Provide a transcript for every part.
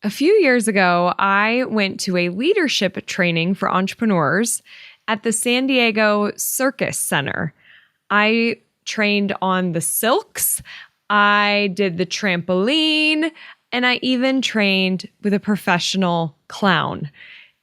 A few years ago, I went to a leadership training for entrepreneurs at the San Diego Circus Center. I trained on the silks, I did the trampoline, and I even trained with a professional clown.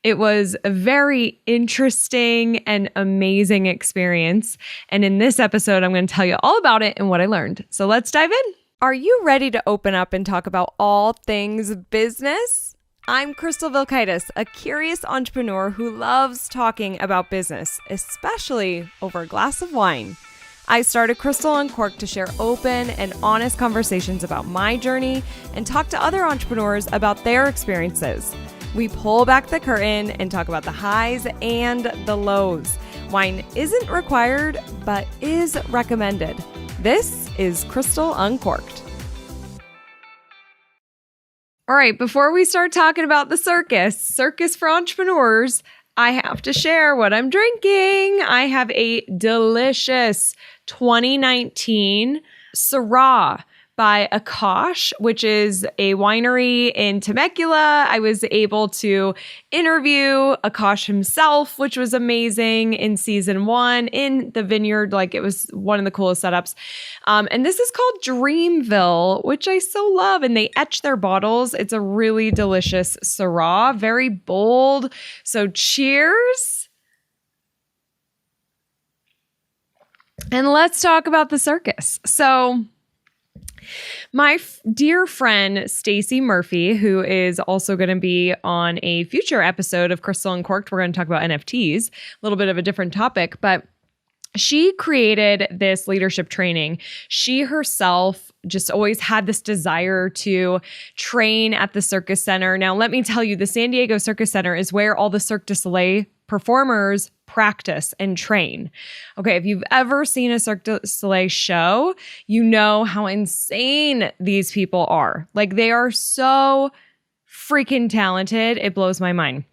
It was a very interesting and amazing experience. And in this episode, I'm going to tell you all about it and what I learned. So let's dive in. Are you ready to open up and talk about all things business? I'm Crystal Vilkaitis, a curious entrepreneur who loves talking about business, especially over a glass of wine. I started Crystal Uncorked to share open and honest conversations about my journey and talk to other entrepreneurs about their experiences. We pull back the curtain and talk about the highs and the lows. Wine isn't required, but is recommended. This is Crystal Uncorked. All right, before we start talking about the circus for entrepreneurs, I have to share what I'm drinking. I have a delicious 2019 Syrah by Akash, which is a winery in Temecula. I was able to interview Akash himself, which was amazing in season 1 in the vineyard. Like, it was one of the coolest setups. And this is called Dreamville, which I so love. And they etch their bottles. It's a really delicious Syrah, very bold. So cheers. And let's talk about the circus. So my dear friend, Stacey Murphy, who is also going to be on a future episode of Crystal Uncorked, we're going to talk about NFTs, a little bit of a different topic, but she created this leadership training. She herself just always had this desire to train at the Circus Center. Now, let me tell you, the San Diego Circus Center is where all the Cirque du Soleil performers practice and train. Okay, if you've ever seen a Cirque du Soleil show, you know how insane these people are. Like, they are so freaking talented. It blows my mind.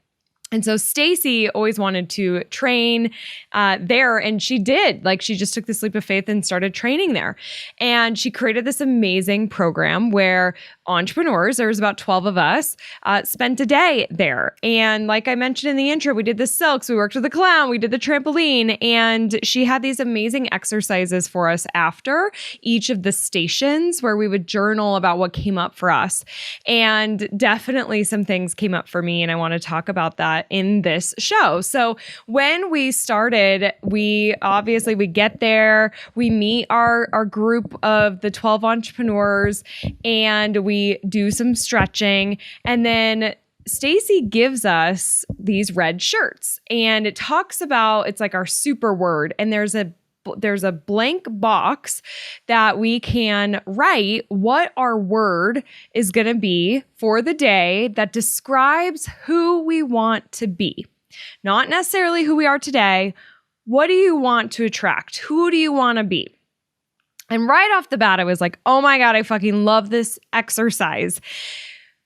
And so Stacey always wanted to train there, and she did. Like, she just took this leap of faith and started training there. And she created this amazing program where entrepreneurs, there was about 12 of us, spent a day there. And like I mentioned in the intro, we did the silks, we worked with the clown, we did the trampoline, and she had these amazing exercises for us after each of the stations where we would journal about what came up for us. And definitely some things came up for me, and I want to talk about that in this show. So when we started, we get there, we meet our group of the 12 entrepreneurs, and we do some stretching, and then Stacey gives us these red shirts, and it talks about, it's like our super word, and there's a blank box that we can write what our word is going to be for the day that describes who we want to be. Not necessarily who we are today. What do you want to attract? Who do you want to be? And right off the bat, I was like, oh my God, I fucking love this exercise.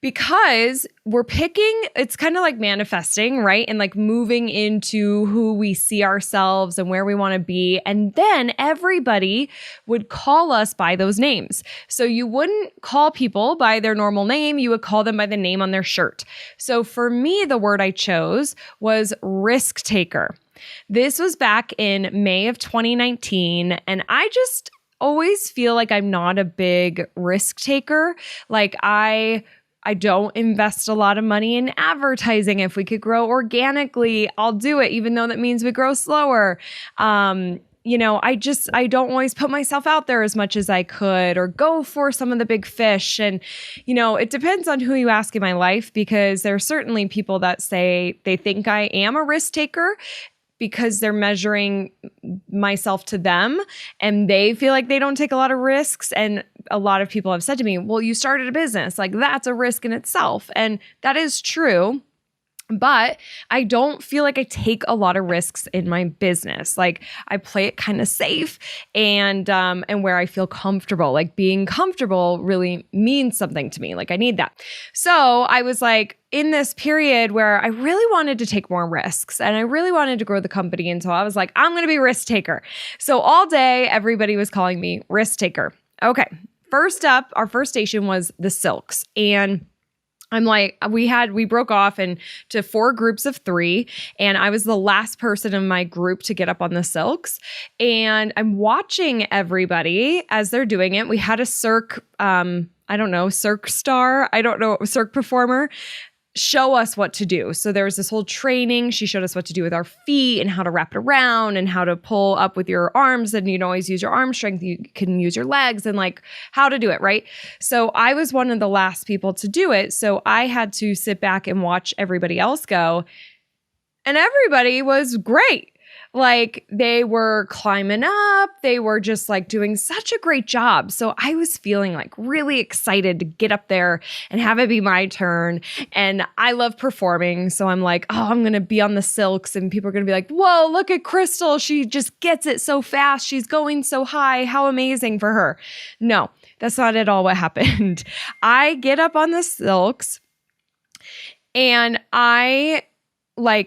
Because we're picking, it's kind of like manifesting, right? And like moving into who we see ourselves and where we want to be. And then everybody would call us by those names. So you wouldn't call people by their normal name. You would call them by the name on their shirt. So for me, the word I chose was risk taker. This was back in May of 2019. And I just always feel like I'm not a big risk taker. Like, I don't invest a lot of money in advertising. If we could grow organically, I'll do it, even though that means we grow slower. I don't always put myself out there as much as I could or go for some of the big fish. And, it depends on who you ask in my life, because there are certainly people that say they think I am a risk taker because they're measuring myself to them and they feel like they don't take a lot of risks. And a lot of people have said to me, well, you started a business, like that's a risk in itself. And that is true. But I don't feel like I take a lot of risks in my business. Like, I play it kind of safe and where I feel comfortable. Like, being comfortable really means something to me. Like, I need that. So I was like, in this period where I really wanted to take more risks and I really wanted to grow the company. And so I was like, I'm going to be risk taker. So all day, everybody was calling me risk taker. Okay. First up, our first station was the silks. And I'm like, we broke off into 4 groups of 3, and I was the last person in my group to get up on the silks. And I'm watching everybody as they're doing it. We had a circ, circ star, circ performer show us what to do. So there was this whole training. She showed us what to do with our feet and how to wrap it around and how to pull up with your arms. And you don't always use your arm strength. You can use your legs and like how to do it, right? So I was one of the last people to do it. So I had to sit back and watch everybody else go. And everybody was great. Like they were climbing up. They were just like doing such a great job. So I was feeling like really excited to get up there and have it be my turn. And I love performing. So I'm like, oh, I'm going to be on the silks and people are going to be like, whoa, look at Crystal. She just gets it so fast. She's going so high. How amazing for her. No, that's not at all what happened. I get up on the silks and I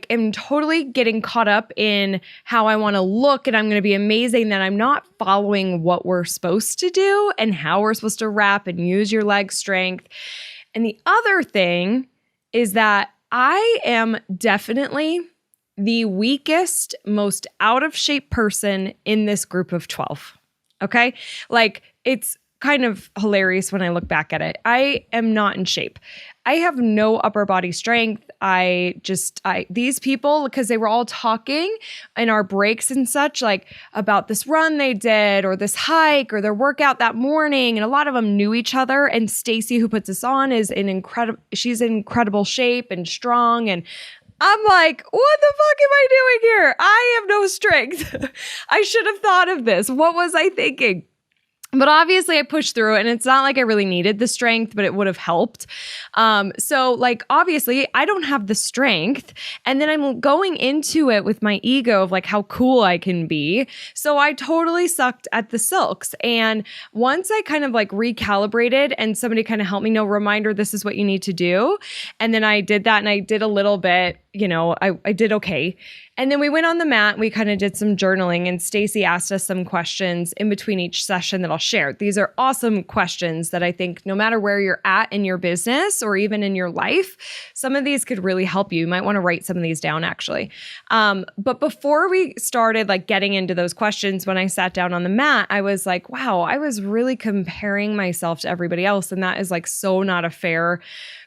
am totally getting caught up in how I want to look and I'm going to be amazing, that I'm not following what we're supposed to do and how we're supposed to wrap and use your leg strength. And the other thing is that I am definitely the weakest, most out of shape person in this group of 12. Okay? Like it's kind of hilarious when I look back at it. I am not in shape. I have no upper body strength. These people, because they were all talking in our breaks and such, like about this run they did or this hike or their workout that morning. And a lot of them knew each other. And Stacey, who puts us on, she's in incredible shape and strong. And I'm like, what the fuck am I doing here? I have no strength. I should have thought of this. What was I thinking? But obviously I pushed through it and it's not like I really needed the strength, but it would have helped. So like, obviously I don't have the strength. And then I'm going into it with my ego of like how cool I can be. So I totally sucked at the silks. And once I kind of like recalibrated and somebody kind of helped me know, reminder, this is what you need to do. And then I did that and I did a little bit, I did okay. And then we went on the mat, we kind of did some journaling and Stacey asked us some questions in between each session that I'll share. These are awesome questions that I think no matter where you're at in your business or even in your life, some of these could really help you. You might want to write some of these down actually. But before we started like getting into those questions, when I sat down on the mat, I was like, wow, I was really comparing myself to everybody else. And that is like so not a fair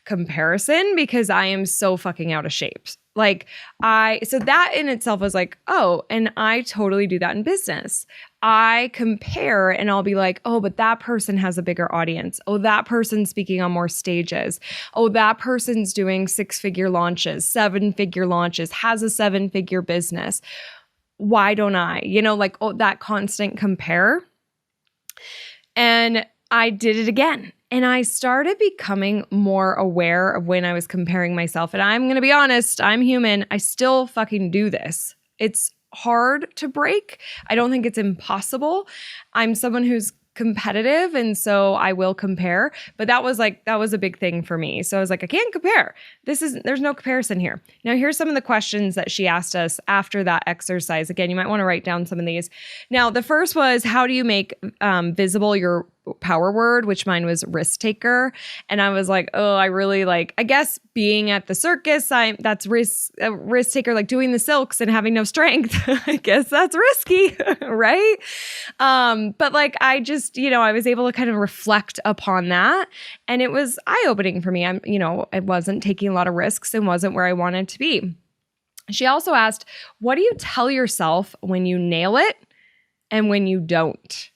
comparison because I am so fucking out of shape. So that in itself was like, oh, and I totally do that in business. I compare and I'll be like, oh, but that person has a bigger audience. Oh, that person's speaking on more stages. Oh, that person's doing 6-figure launches, 7-figure launches, has a 7-figure business. Why don't I? That constant compare. And I did it again. And I started becoming more aware of when I was comparing myself. And I'm going to be honest, I'm human. I still fucking do this. It's hard to break. I don't think it's impossible. I'm someone who's competitive and so I will compare, but that was a big thing for me. So I was like, I can't compare. There's no comparison here. Now here's some of the questions that she asked us after that exercise. Again, you might want to write down some of these. Now the first was, how do you make visible your power word, which mine was risk taker. And I was like, oh, I really I guess being at the circus, that's risk taker, like doing the silks and having no strength. I guess that's risky, right? But I just, I was able to kind of reflect upon that. And it was eye-opening for me. I wasn't taking a lot of risks and wasn't where I wanted to be. She also asked, what do you tell yourself when you nail it and when you don't?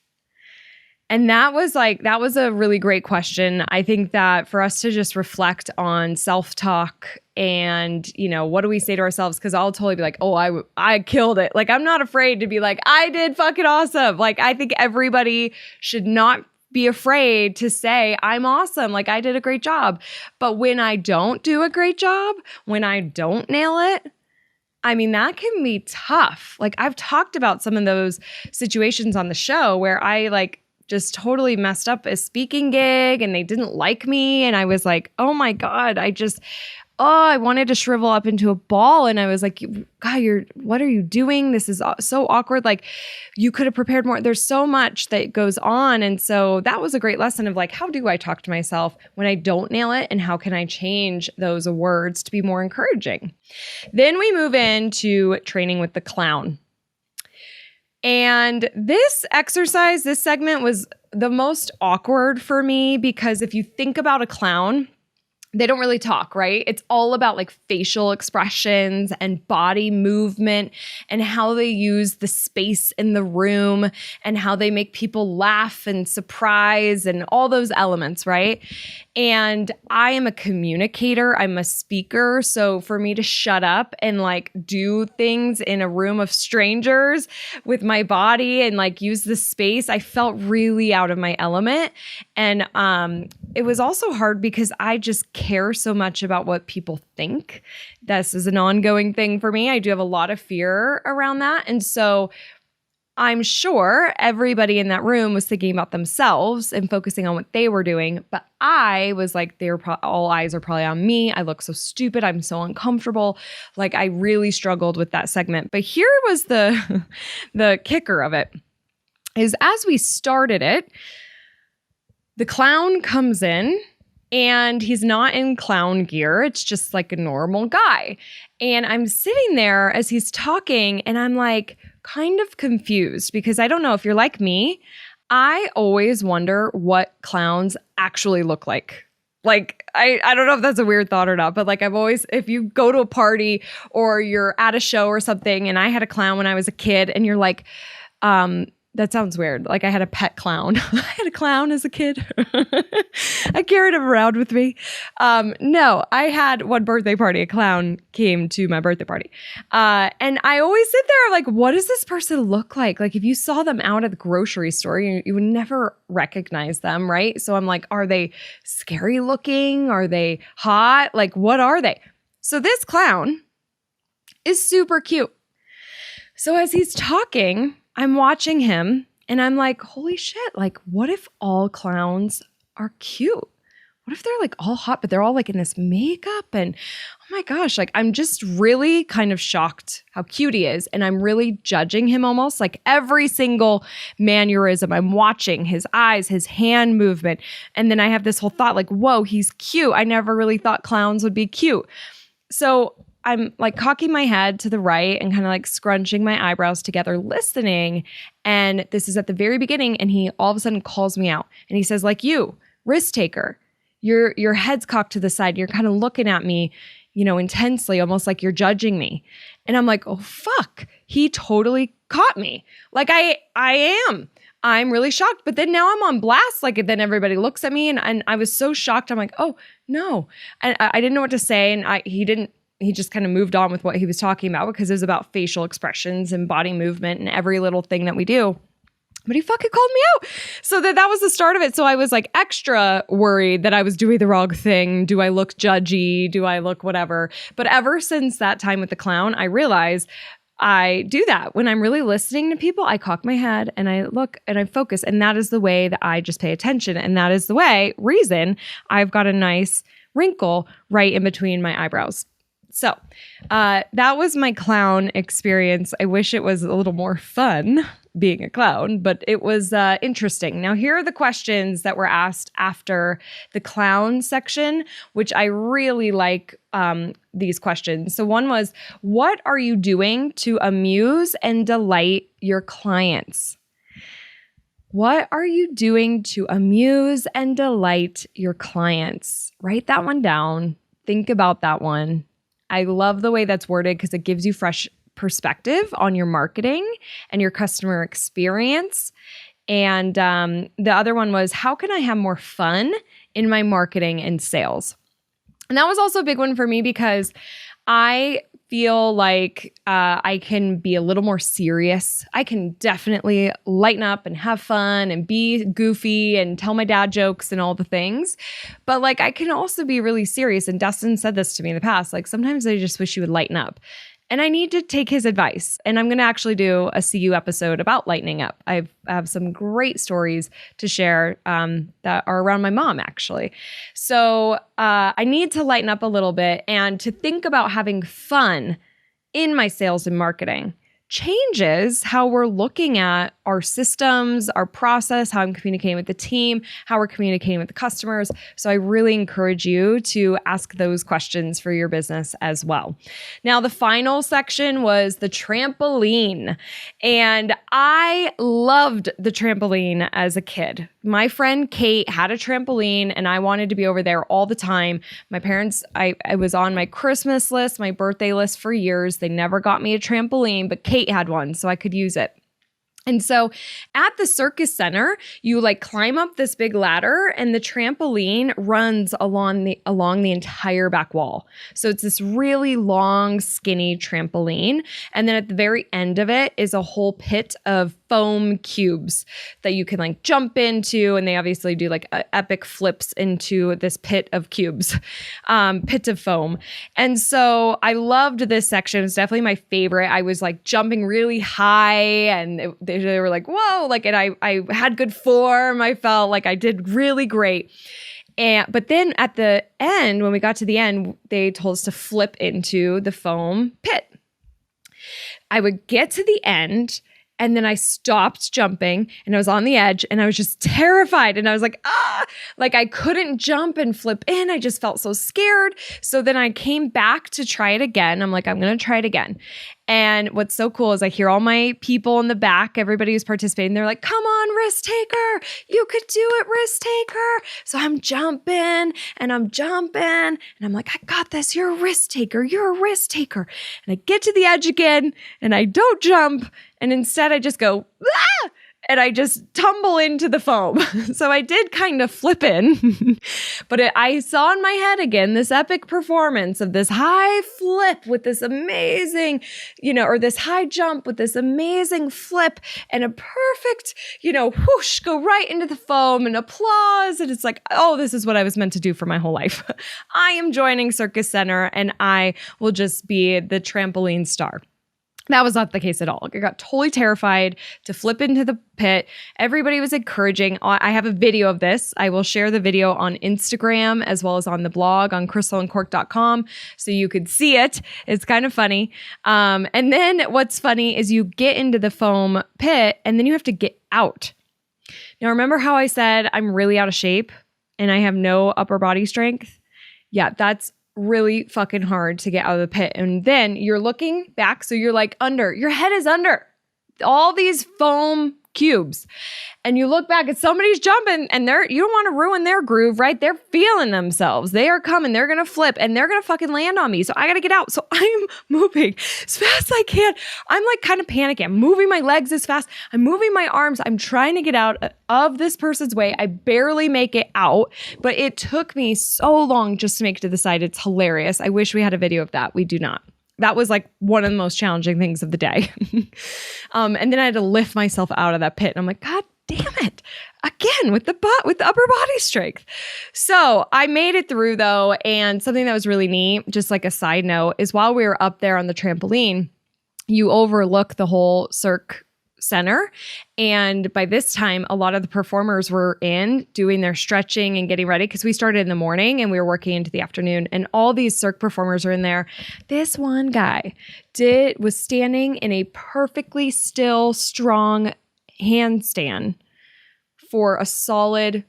And that was a really great question. I think that for us to just reflect on self-talk and, what do we say to ourselves? Because I'll totally be like, oh, I killed it. I'm not afraid to be like, I did fucking awesome. I think everybody should not be afraid to say, I'm awesome. I did a great job. But when I don't do a great job, when I don't nail it, that can be tough. I've talked about some of those situations on the show where I just totally messed up a speaking gig and they didn't like me. And I was like, oh my God, I wanted to shrivel up into a ball. And I was like, God, what are you doing? This is so awkward. Like, you could have prepared more. There's so much that goes on. And so that was a great lesson of like, how do I talk to myself when I don't nail it? And how can I change those words to be more encouraging? Then we move into training with the clown. And this exercise, this segment was the most awkward for me because if you think about a clown, they don't really talk, right? It's all about like facial expressions and body movement and how they use the space in the room and how they make people laugh and surprise and all those elements, right? And I am a communicator. I'm a speaker. So for me to shut up and like do things in a room of strangers with my body and like use the space, I felt really out of my element. And it was also hard because I just care so much about what people think. This is an ongoing thing for me. I do have a lot of fear around that. And so I'm sure everybody in that room was thinking about themselves and focusing on what they were doing. But I was like, all eyes are probably on me. I look so stupid. I'm so uncomfortable. Like I really struggled with that segment. But here was the kicker of it is as we started it, the clown comes in and he's not in clown gear. It's just like a normal guy. And I'm sitting there as he's talking and I'm like kind of confused because I don't know if you're like me. I always wonder what clowns actually look like. Like, I don't know if that's a weird thought or not, but like I've always, if you go to a party or you're at a show or something and I had a clown when I was a kid and you're like, that sounds weird. Like I had a pet clown. I had a clown as a kid. I carried him around with me. No, I had one birthday party. A clown came to my birthday party. And I always sit there like, what does this person look like? Like if you saw them out at the grocery store, you would never recognize them, right? So I'm like, are they scary looking? Are they hot? Like, what are they? So this clown is super cute. So as he's talking, I'm watching him and I'm like, holy shit, like what if all clowns are cute? What if they're like all hot, but they're all like in this makeup and oh my gosh, like I'm just really kind of shocked how cute he is. And I'm really judging him almost like every single mannerism. I'm watching his eyes, his hand movement. And then I have this whole thought like, whoa, he's cute. I never really thought clowns would be cute. So I'm like cocking my head to the right and kind of like scrunching my eyebrows together, listening. And this is at the very beginning. And he all of a sudden calls me out and he says like, you, risk taker, your head's cocked to the side. You're kind of looking at me, you know, intensely, almost like you're judging me. And I'm like, oh, fuck. He totally caught me. Like I am. I'm really shocked. But then now I'm on blast. Like then everybody looks at me and I was so shocked. I'm like, oh no. And I didn't know what to say. And he just kind of moved on with what he was talking about because it was about facial expressions and body movement and every little thing that we do. But he fucking called me out. So that was the start of it. So I was like extra worried that I was doing the wrong thing. Do I look judgy? Do I look whatever? But ever since that time with the clown, I realized I do that. When I'm really listening to people, I cock my head and I look and I focus. And that is the way that I just pay attention. And that is the reason I've got a nice wrinkle right in between my eyebrows. So that was my clown experience. I wish it was a little more fun being a clown, but it was interesting. Now, here are the questions that were asked after the clown section, which I really like these questions. So one was, what are you doing to amuse and delight your clients? What are you doing to amuse and delight your clients? Write that one down. Think about that one. I love the way that's worded because it gives you fresh perspective on your marketing and your customer experience. And the other one was, how can I have more fun in my marketing and sales? And that was also a big one for me because I feel like I can be a little more serious. I can definitely lighten up and have fun and be goofy and tell my dad jokes and all the things. But like I can also be really serious. And Dustin said this to me in the past. Like sometimes I just wish you would lighten up. And I need to take his advice. And I'm going to actually do a CU episode about lightening up. I have some great stories to share that are around my mom, actually. So I need to lighten up a little bit and to think about having fun in my sales and marketing changes how we're looking at our systems, our process, how I'm communicating with the team, how we're communicating with the customers. So I really encourage you to ask those questions for your business as well. Now, the final section was the trampoline. And I loved the trampoline as a kid. My friend Kate had a trampoline and I wanted to be over there all the time. My parents, I was on my Christmas list, my birthday list for years. They never got me a trampoline, but Kate had one, so I could use it. And so at the Circus Center, you like climb up this big ladder and the trampoline runs along the entire back wall. So it's this really long, skinny trampoline. And then at the very end of it is a whole pit of foam cubes that you can like jump into. And they obviously do like epic flips into this pit of cubes, pit of foam. And so I loved this section. It was definitely my favorite. I was like jumping really high and they were like, whoa, like, and I had good form. I felt like I did really great. But then at the end, when we got to the end, they told us to flip into the foam pit. I would get to the end and then I stopped jumping and I was on the edge and I was just terrified. And I was like, like I couldn't jump and flip in. I just felt so scared. So then I came back to try it again. I'm like, I'm going to try it again. And what's so cool is I hear all my people in the back, everybody who's participating, they're like, come on, risk taker. You could do it, risk taker. So I'm jumping and I'm like, I got this. You're a risk taker. You're a risk taker. And I get to the edge again and I don't jump. And instead I just go, ah! And I just tumble into the foam. So I did kind of flip in, but I saw in my head again this epic performance of this high flip with this amazing, or this high jump with this amazing flip and a perfect, whoosh, go right into the foam and applause. And it's like, oh, this is what I was meant to do for my whole life. I am joining Circus Center and I will just be the trampoline star. That was not the case at all. I got totally terrified to flip into the pit. Everybody was encouraging. I have a video of this. I will share the video on Instagram as well as on the blog on crystalandcork.com so you could see it. It's kind of funny. And then what's funny is you get into the foam pit and then you have to get out. Now, remember how I said I'm really out of shape and I have no upper body strength? Yeah, that's really fucking hard to get out of the pit. And then you're looking back. So you're like your head is under all these foam cubes. And you look back and somebody's jumping and you don't want to ruin their groove, right? They're feeling themselves. They are coming. They're going to flip and they're going to fucking land on me. So I got to get out. So I'm moving as fast as I can. I'm like kind of panicking. I'm moving my legs as fast. I'm moving my arms. I'm trying to get out of this person's way. I barely make it out, but it took me so long just to make it to the side. It's hilarious. I wish we had a video of that. We do not. That was like one of the most challenging things of the day. And then I had to lift myself out of that pit. And I'm like, God damn it. Again, with the upper body strength. So I made it through though. And something that was really neat, just like a side note, is while we were up there on the trampoline, you overlook the whole Cirque Center. And by this time, a lot of the performers were in doing their stretching and getting ready because we started in the morning and we were working into the afternoon. And all these Cirque performers are in there. This one guy was standing in a perfectly still, strong handstand for a solid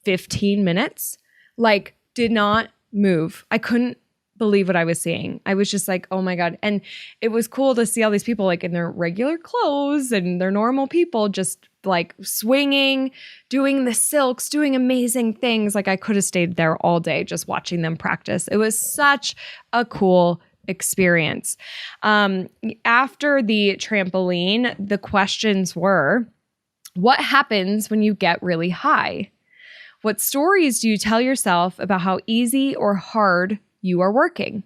15 minutes. Like, did not move. I couldn't believe what I was seeing. I was just like, oh my God. And it was cool to see all these people like in their regular clothes and their normal people just like swinging, doing the silks, doing amazing things. Like I could have stayed there all day just watching them practice. It was such a cool experience. After the trampoline, the questions were, what happens when you get really high? What stories do you tell yourself about how easy or hard you are working?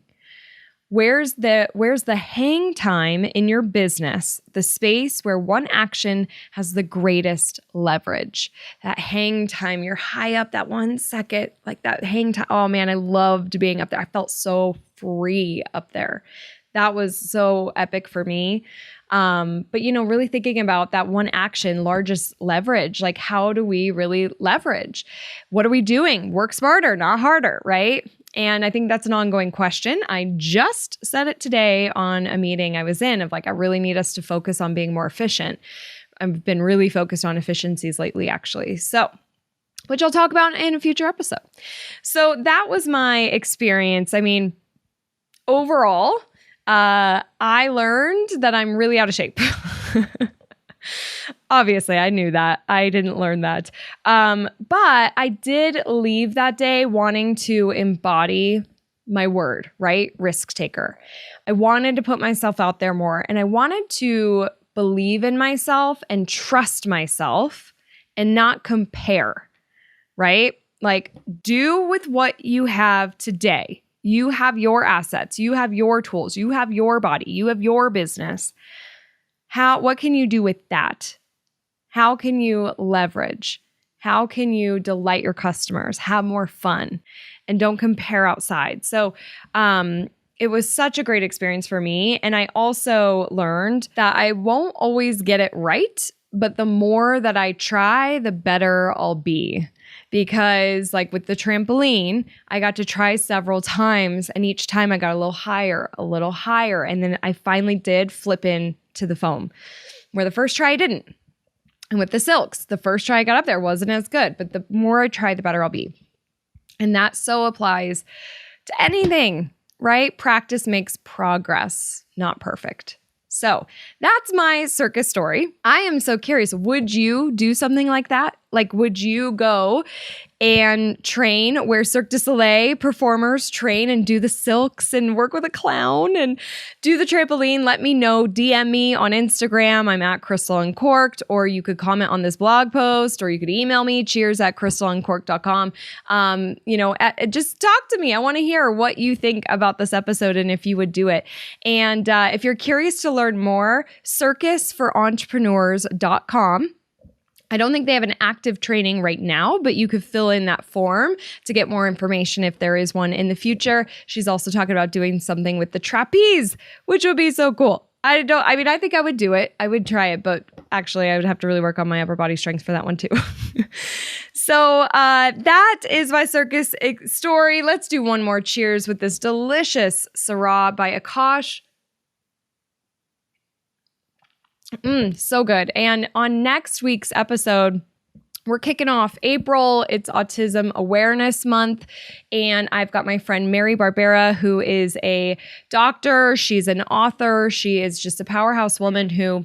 Where's the hang time in your business, the space where one action has the greatest leverage? That hang time, you're high up that 1 second, like that hang time. Oh man, I loved being up there. I felt so free up there. That was so epic for me. But, really thinking about that one action, largest leverage, like how do we really leverage? What are we doing? Work smarter, not harder, right? And I think that's an ongoing question. I just said it today on a meeting I was in of like, I really need us to focus on being more efficient. I've been really focused on efficiencies lately, actually. So, which I'll talk about in a future episode. So that was my experience. I mean, overall, I learned that I'm really out of shape. Obviously, I knew that. I didn't learn that. But I did leave that day wanting to embody my word, right? Risk taker. I wanted to put myself out there more, and I wanted to believe in myself and trust myself and not compare, right? Like, do with what you have today. You have your assets, you have your tools, you have your body, you have your business. What can you do with that? How can you leverage? How can you delight your customers, have more fun, and don't compare outside? So, it was such a great experience for me. And I also learned that I won't always get it right, but the more that I try, the better I'll be. Because like with the trampoline, I got to try several times, and each time I got a little higher. And then I finally did flip into the foam, where the first try I didn't. And with the silks, the first try I got up there wasn't as good, but the more I try, the better I'll be. And that so applies to anything, right? Practice makes progress, not perfect. So that's my circus story. I am so curious. Would you do something like that? Like, would you go and train where Cirque du Soleil performers train and do the silks and work with a clown and do the trampoline? Let me know. DM me on Instagram. I'm at Crystal Uncorked, or you could comment on this blog post, or you could email me, cheers@crystaluncorked.com. Just talk to me. I want to hear what you think about this episode and if you would do it. And if you're curious to learn more, circusforentrepreneurs.com. I don't think they have an active training right now, but you could fill in that form to get more information if there is one in the future. She's also talking about doing something with the trapeze, which would be so cool. I think I would do it. I would try it, but actually I would have to really work on my upper body strength for that one too. So that is my circus story. Let's do one more cheers with this delicious Syrah by Akash. So good. And on next week's episode, we're kicking off April. It's Autism Awareness Month. And I've got my friend Mary Barbera, who is a doctor. She's an author. She is just a powerhouse woman who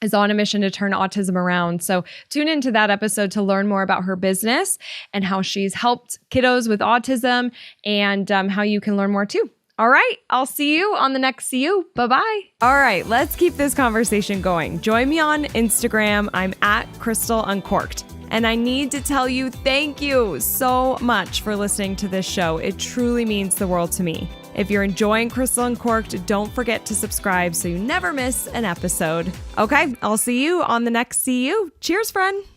is on a mission to turn autism around. So tune into that episode to learn more about her business and how she's helped kiddos with autism, and how you can learn more too. All right, I'll see you on the next See You. Bye-bye. All right, let's keep this conversation going. Join me on Instagram. I'm at Crystal Uncorked. And I need to tell you, thank you so much for listening to this show. It truly means the world to me. If you're enjoying Crystal Uncorked, don't forget to subscribe so you never miss an episode. Okay, I'll see you on the next See You. Cheers, friend.